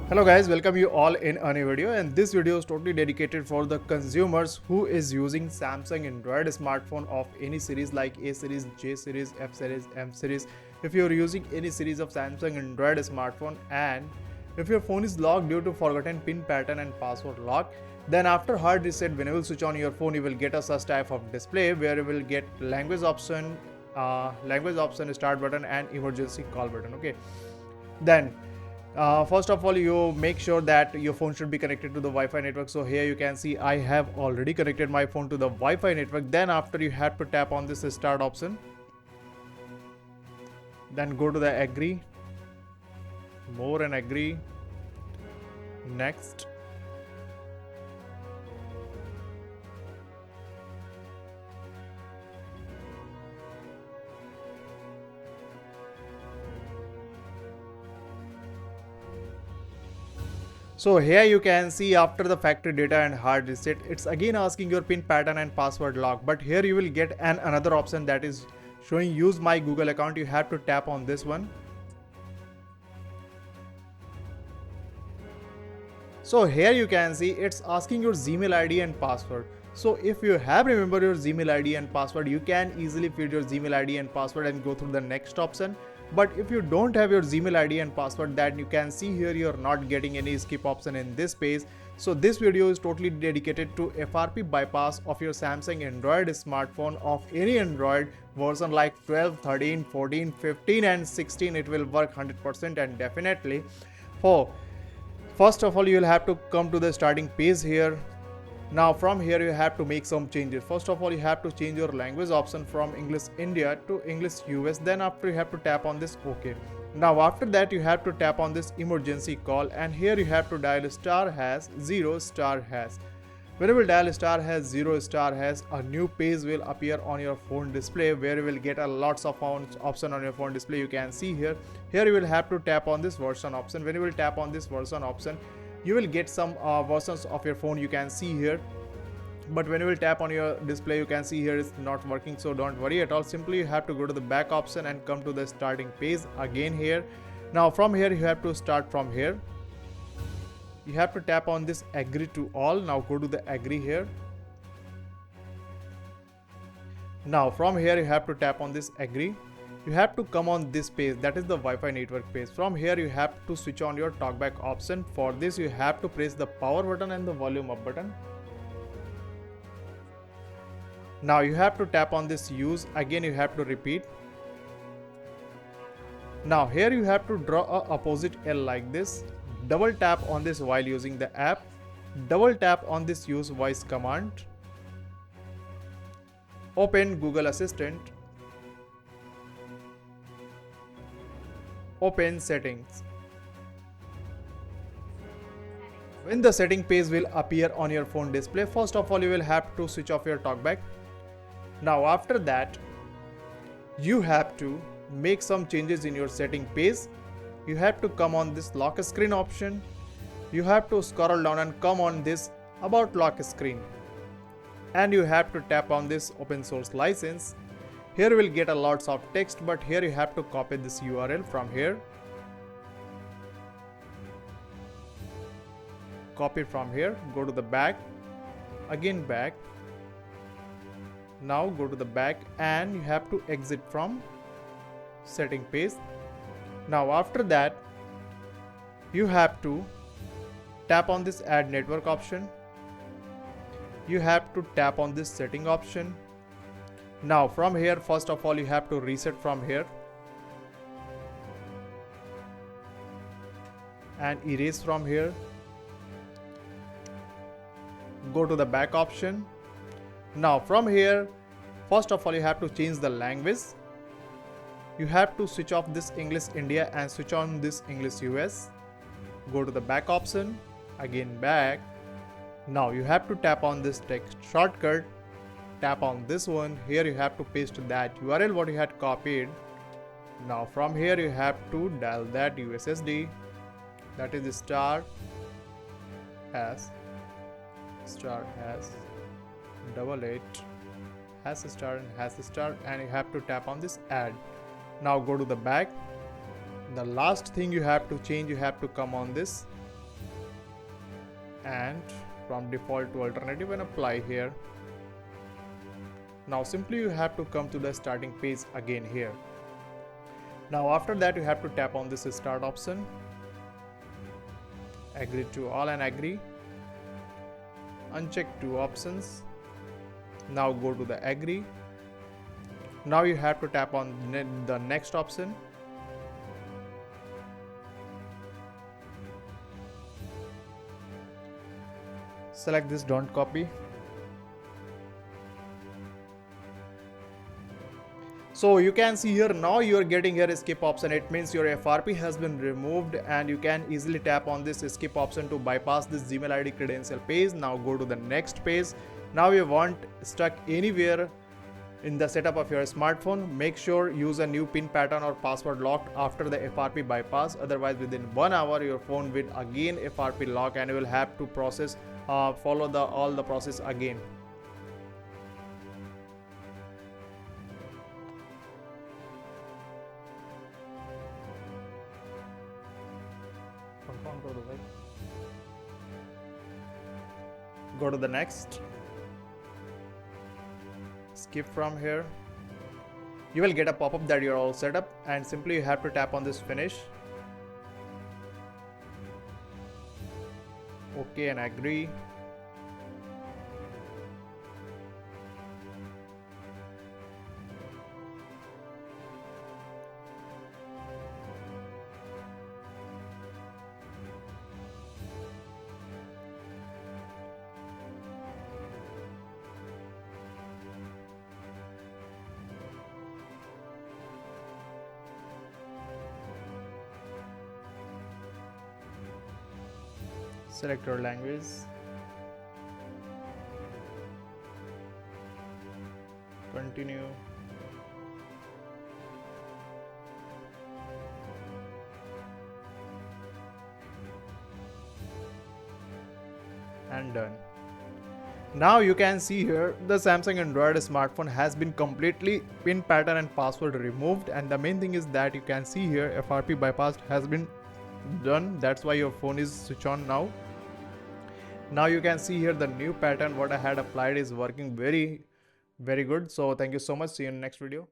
Hello guys, welcome you all in a new video, and this video is totally dedicated for the consumers who is using Samsung Android smartphone of any series like A series, J series, F series, M series. If you are using any series of Samsung Android smartphone and if your phone is locked due to forgotten pin pattern and password lock, then after hard reset when you will switch on your phone, you will get a such type of display where you will get language option, start button and emergency call button. Okay, then first of all, you make sure that your phone should be connected to the Wi-Fi network. So here you can see I have already connected my phone to the Wi-Fi network. Then after, you have to tap on this start option, then go to the agree, more and agree, next. So here you can see after the factory data and hard reset, it's again asking your pin pattern and password lock. But here you will get another option that is showing use my Google account. You have to tap on this one. So here you can see it's asking your Gmail ID and password. So if you have remembered your Gmail ID and password, you can easily feed your Gmail ID and password and go through the next option. But if you don't have your Gmail ID and password, that you can see here you're not getting any skip option in this page. So this video is totally dedicated to FRP bypass of your Samsung Android smartphone of any Android version like 12, 13, 14, 15 and 16. It will work 100% and definitely. For first of all, you will have to come to the starting page here. Now from here you have to make some changes. First of all, you have to change your language option from English India to English US. Then after, you have to tap on this OK. Now after that, you have to tap on this emergency call, and here you have to dial *#0*#. When you will dial *#0*#, a new page will appear on your phone display where you will get a lots of option on your phone display. You can see here. Here you will have to tap on this version option. When you will tap on this version option, you will get some versions of your phone. You can see here. But when you will tap on your display, you can see here it's not working. So don't worry at all. Simply you have to go to the back option and come to the starting page again here. Now from here you have to start from here. You have to tap on this agree to all. Now go to the agree here. Now from here you have to tap on this agree. You have to come on this page, that is the Wi-Fi network page. From here you have to switch on your talkback option. For this you have to press the power button and the volume up button. Now you have to tap on this use. Again you have to repeat. Now here you have to draw a opposite L like this. Double tap on this while using the app. Double tap on this use voice command. Open Google Assistant. Open settings. When the setting page will appear on your phone display, first of all you will have to switch off your talkback. Now after that, you have to make some changes in your setting page. You have to come on this lock screen option. You have to scroll down and come on this about lock screen, and you have to tap on this open source license. Here you will get a lots of text, but here you have to copy this URL from here. Copy from here, go to the back, again back. Now go to the back and you have to exit from setting page. Now after that, you have to tap on this add network option. You have to tap on this setting option. Now from here, first of all you have to reset from here and erase from here. Go to the back option. Now from here, first of all you have to change the language. You have to switch off this English India and switch on this English US. Go to the back option, again back. Now you have to tap on this text shortcut. Tap on this one. Here you have to paste that URL what you had copied. Now from here you have to dial that USSD, that is star hash double eight hash star, and you have to tap on this add. Now go to the back. The last thing you have to change, you have to come on this and from default to alternative and apply here. Now simply you have to come to the starting page again here. Now after that you have to tap on this start option, agree to all and agree, uncheck two options. Now go to the agree. Now you have to tap on the next option. Select this don't copy. So you can see here now you are getting here skip option. It means your FRP has been removed and you can easily tap on this skip option to bypass this Gmail ID credential page. Now go to the next page. Now you want stuck anywhere in the setup of your smartphone, make sure use a new PIN pattern or password locked after the FRP bypass. Otherwise within 1 hour your phone will again FRP lock and you will have to process follow all the process again. Go to the next, skip from here. You will get a pop-up that you're all set up and simply you have to tap on this finish, okay and agree. Select your language. Continue. And done. Now you can see here the Samsung Android smartphone has been completely PIN pattern and password removed, and the main thing is that you can see here FRP bypass has been done. That's why your phone is switched on now. Now you can see here the new pattern what I had applied is working very good. So thank you so much. See you in the next video.